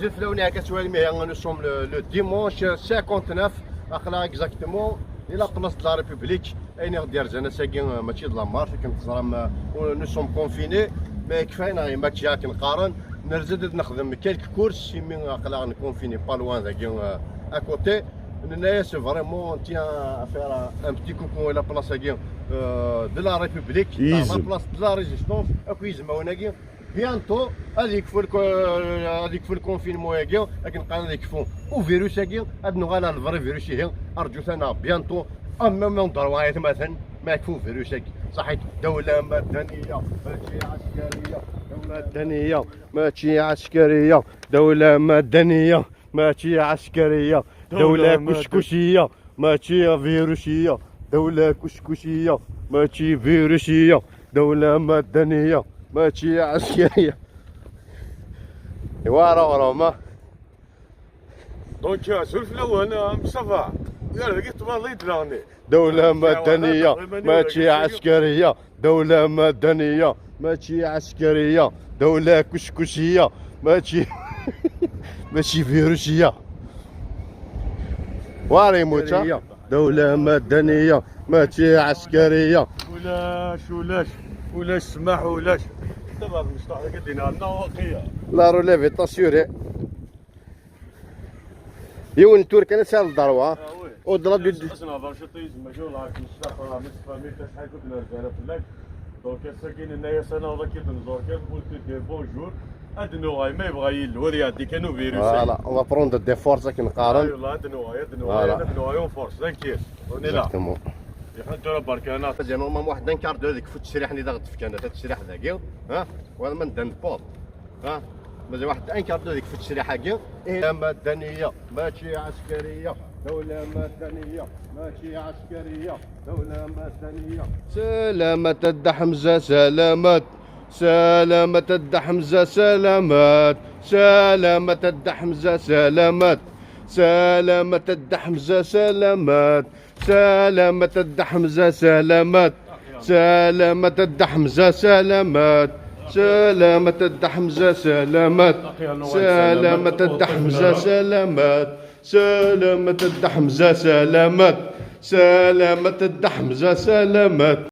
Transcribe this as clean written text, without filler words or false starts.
زلف لوني كتوالي مي nous sommes le dimanche 59 اخلا اكزاكتومون الى بلاصه لا ريبوبليك اين غدير جانا ساكين ماشي د لامار كنت زرام نو سوم كونفيني ما كفاينا ماتش جا كنقارن نرزد نخدم كيلك كورس مي اخلا نكونفيني با لوان ذاك اكوتي هنايا سي فريمون تيان افير ان بتي كوكو الى بلاصه كي دو لا ريبوبليك لا بلاصه دو لا ريزيستونس اكو يزما هناكي بيانتو غادي يكفوا الكونفينمون هاكي لكن قاعدين يكفوا وفيروس هاكي غادي نغالا الفري فيروس هي ارجو ثنا بيانتو اما من ضروايات مثلا ما يكفوا فيروس هاكي صحيت دوله مدنيه ماشي عسكريه دوله مدنيه ماشي عسكريه دوله مدنيه ماشي عسكريه دوله كشكشيه ماشي فيروسيه دوله كشكشيه ماشي فيروسيه دوله مدنيه ماشي عسكرية ورا ما دونك سولف الاول مصطفى قال لقيت والله يدلاني دولة مدنية ماشي عسكرية دولة مدنية ماشي عسكرية دولة كشكشية ماشي ماشي فيروسية واري موتا دولة مدنية ماشي عسكرية ولاش سماح ولاش دابا مصطفى قدينا لنا واقيه لا روليفي تاسيوري يون تور كان سال الضروه ودرا دو اصلا هضر شي طيز ما جو لاك مصطفى ميتا شحال كنت نرجع في لك دونك ساكن هنايا سنه ولا كي تنزور كان قلت دي بونجور ادنو غاي ما يبغى يلور يعطي كانوا فيروس فوالا اون فا بروندر دي فورس كنقارن والله ادنو غاي اون فورس دانكيس اوني لا يحطوا بركانات زعما ما واحد نكارد هذيك في التشريح اللي ضغط في كانت التشريح ذاك ها وهذا من دن بوط ها مازال واحد انكارد هذيك في التشريح هاكي مدنيه ماشي عسكريه دولة مدنية ماشي عسكرية دولة مدنية سلامة الدحمزة سلامات سلامة الدحمزة سلامات سلامة الدحمزة سلامات سلامة الدحمزة سلامات سلامة الدحمزة سلامات سلامة الدحمزة سلامات سلامة الدحمزة سلامات سلامة الدحمزة سلامات سلامة الدحمزة سلامات سلامة الدحمزة سلامات